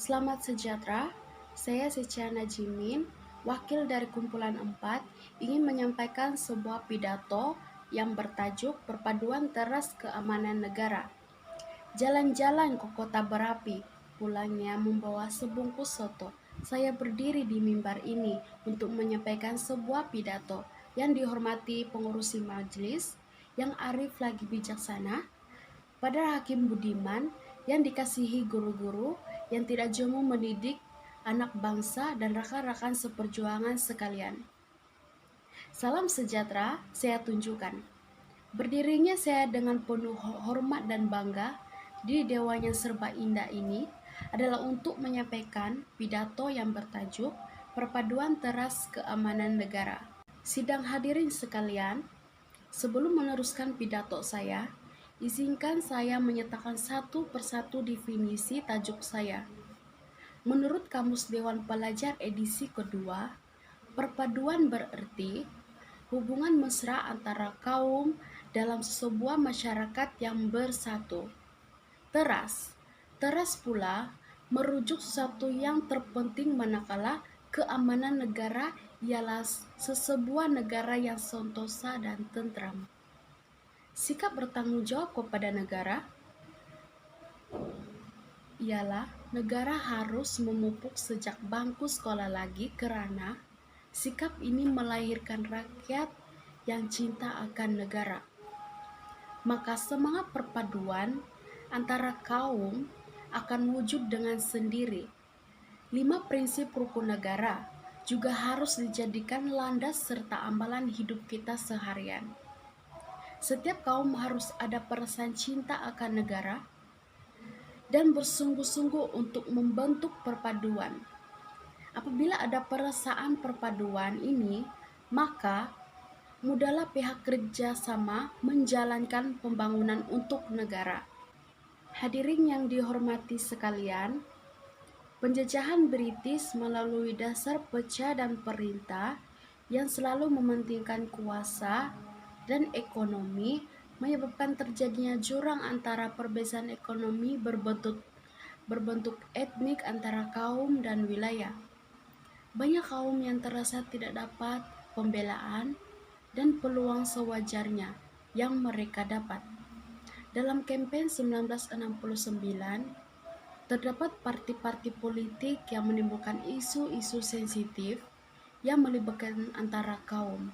Selamat sejahtera, saya Seciana Jimin, wakil dari kumpulan 4, ingin menyampaikan sebuah pidato yang bertajuk Perpaduan Teras Keamanan Negara. Jalan-jalan ke kota berapi, pulangnya membawa sebungkus soto. Saya berdiri di mimbar ini untuk menyampaikan sebuah pidato yang dihormati pengurusi majelis, yang arif lagi bijaksana, pada Hakim Budiman yang dikasihi guru-guru yang tidak jemu mendidik anak bangsa dan rekan-rekan seperjuangan sekalian. Salam sejahtera saya tunjukkan. Berdirinya saya dengan penuh hormat dan bangga di dewan yang serba indah ini adalah untuk menyampaikan pidato yang bertajuk Perpaduan Teras Keamanan Negara. Sidang hadirin sekalian, sebelum meneruskan pidato saya, izinkan saya menyatakan satu persatu definisi tajuk saya. Menurut Kamus Dewan Pelajar edisi kedua, perpaduan berarti hubungan mesra antara kaum dalam sebuah masyarakat yang bersatu. Teras pula merujuk sesuatu yang terpenting manakala keamanan negara ialah sesebuah negara yang sentosa dan tentram. Sikap bertanggung jawab kepada negara ialah negara harus memupuk sejak bangku sekolah lagi kerana sikap ini melahirkan rakyat yang cinta akan negara. Maka semangat perpaduan antara kaum akan wujud dengan sendiri. 5 prinsip rukun negara juga harus dijadikan landas serta amalan hidup kita seharian. Setiap kaum harus ada perasaan cinta akan negara dan bersungguh-sungguh untuk membentuk perpaduan. Apabila ada perasaan perpaduan ini, maka mudahlah pihak kerja sama menjalankan pembangunan untuk negara. Hadirin yang dihormati sekalian, penjajahan British melalui dasar pecah dan perintah yang selalu mementingkan kuasa dan ekonomi menyebabkan terjadinya jurang antara perbedaan ekonomi berbentuk etnik antara kaum dan wilayah. Banyak kaum yang terasa tidak dapat pembelaan dan peluang sewajarnya yang mereka dapat. Dalam kampanye 1969, terdapat parti-parti politik yang menimbulkan isu-isu sensitif yang melibatkan antara kaum.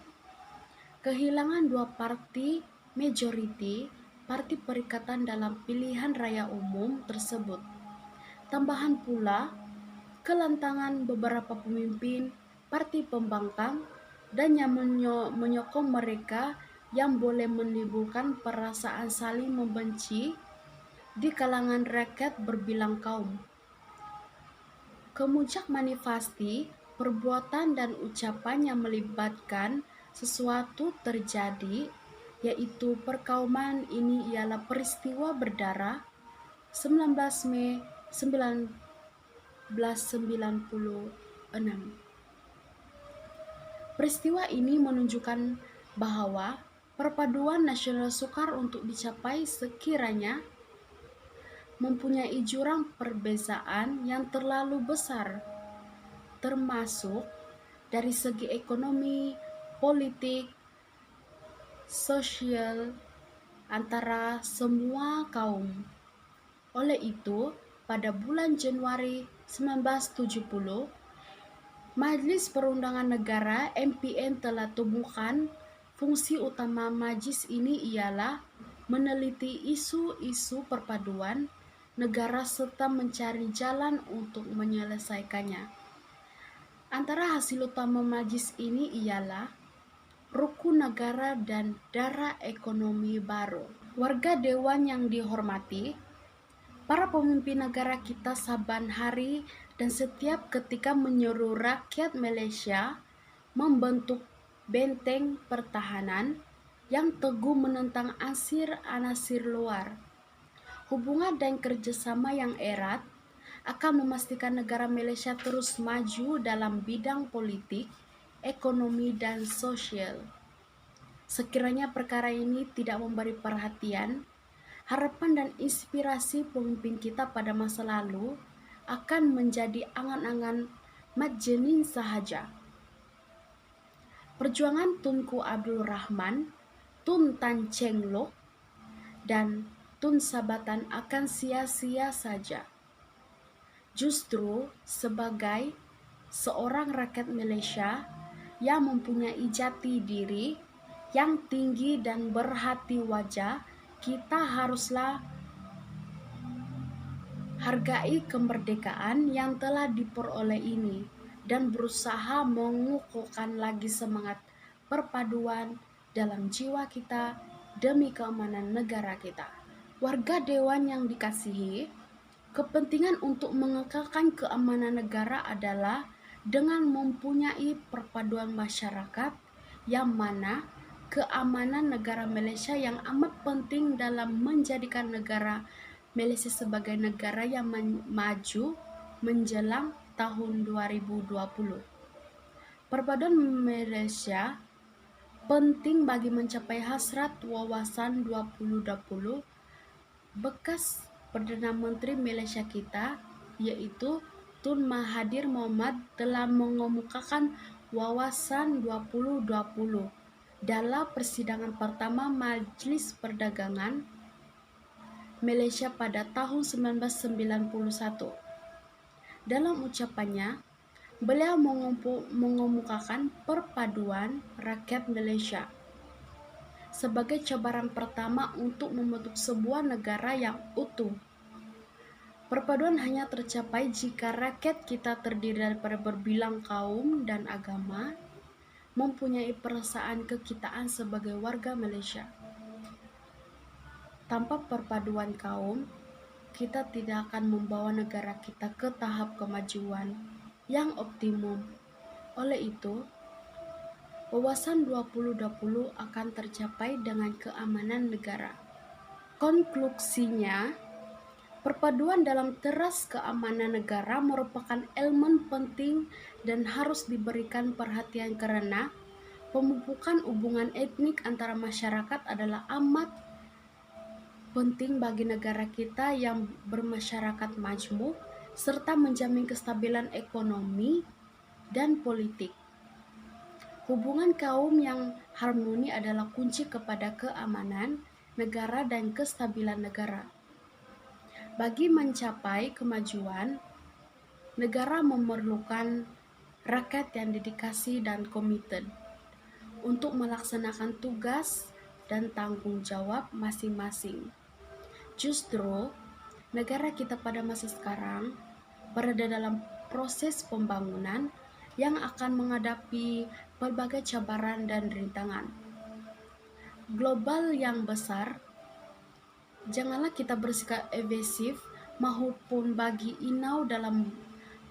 Kehilangan 2 parti majority, parti perikatan dalam pilihan raya umum tersebut. Tambahan pula, kelantangan beberapa pemimpin parti pembangkang dan yang menyokong mereka yang boleh menimbulkan perasaan saling membenci di kalangan rakyat berbilang kaum. Kemudian manifesti, perbuatan dan ucapan yang melibatkan sesuatu terjadi, yaitu perkauman ini ialah peristiwa berdarah 19 Mei 1996. Peristiwa ini menunjukkan bahwa perpaduan nasional sukar untuk dicapai sekiranya mempunyai jurang perbezaan yang terlalu besar, termasuk dari segi ekonomi, politik, sosial antara semua kaum. Oleh itu, pada bulan Januari 1970, Majelis Perundangan Negara MPN telah temukan fungsi utama majelis ini ialah meneliti isu-isu perpaduan negara serta mencari jalan untuk menyelesaikannya. Antara hasil utama majelis ini ialah rukun negara dan darah ekonomi baru. Warga dewan yang dihormati, para pemimpin negara kita saban hari dan setiap ketika menyuruh rakyat Malaysia membentuk benteng pertahanan yang teguh menentang ansir-anasir luar. Hubungan dan kerjasama yang erat akan memastikan negara Malaysia terus maju dalam bidang politik, ekonomi, dan sosial. Sekiranya perkara ini tidak memberi perhatian, harapan dan inspirasi pemimpin kita pada masa lalu akan menjadi angan-angan Madjenin sahaja. Perjuangan Tunku Abdul Rahman, Tun Tan Cheng Loh, dan Tun Sabatan akan sia-sia saja. Justru sebagai seorang rakyat Malaysia yang mempunyai jati diri yang tinggi dan berhati wajah, kita haruslah hargai kemerdekaan yang telah diperoleh ini dan berusaha mengukuhkan lagi semangat perpaduan dalam jiwa kita demi keamanan negara kita. Warga Dewan yang dikasihi, kepentingan untuk mengekalkan keamanan negara adalah dengan mempunyai perpaduan masyarakat yang mana keamanan negara Malaysia yang amat penting dalam menjadikan negara Malaysia sebagai negara yang maju menjelang tahun 2020. Perpaduan Malaysia penting bagi mencapai hasrat wawasan 2020 bekas Perdana Menteri Malaysia kita, yaitu Tun Mahathir Mohamad, telah mengemukakan wawasan 2020 dalam persidangan pertama Majlis Perdagangan Malaysia pada tahun 1991. Dalam ucapannya, beliau mengemukakan perpaduan rakyat Malaysia sebagai cabaran pertama untuk membentuk sebuah negara yang utuh. Perpaduan hanya tercapai jika rakyat kita terdiri daripada berbilang kaum dan agama, mempunyai perasaan kekitaan sebagai warga Malaysia. Tanpa perpaduan kaum, kita tidak akan membawa negara kita ke tahap kemajuan yang optimum. Oleh itu, wawasan 2020 akan tercapai dengan keamanan negara. Konklusinya, perpaduan dalam teras keamanan negara merupakan elemen penting dan harus diberikan perhatian karena pemupukan hubungan etnik antara masyarakat adalah amat penting bagi negara kita yang bermasyarakat majmuk serta menjamin kestabilan ekonomi dan politik. Hubungan kaum yang harmoni adalah kunci kepada keamanan negara dan kestabilan negara. Bagi mencapai kemajuan, negara memerlukan rakyat yang dedikasi dan komited untuk melaksanakan tugas dan tanggung jawab masing-masing. Justru, negara kita pada masa sekarang berada dalam proses pembangunan yang akan menghadapi berbagai cabaran dan rintangan global yang besar. Janganlah kita bersikap evasif maupun bagi inau dalam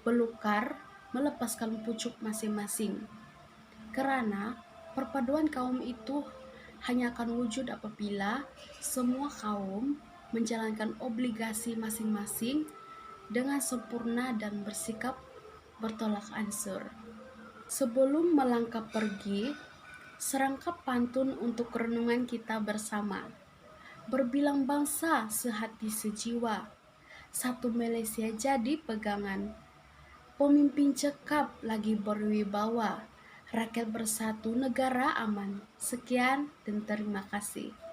belukar melepaskan pucuk masing-masing. Karena perpaduan kaum itu hanya akan wujud apabila semua kaum menjalankan obligasi masing-masing dengan sempurna dan bersikap bertolak ansur. Sebelum melangkah pergi, serangkap pantun untuk renungan kita bersama. Berbilang bangsa sehati sejiwa, satu Malaysia jadi pegangan. Pemimpin cekap lagi berwibawa, rakyat bersatu negara aman. Sekian dan terima kasih.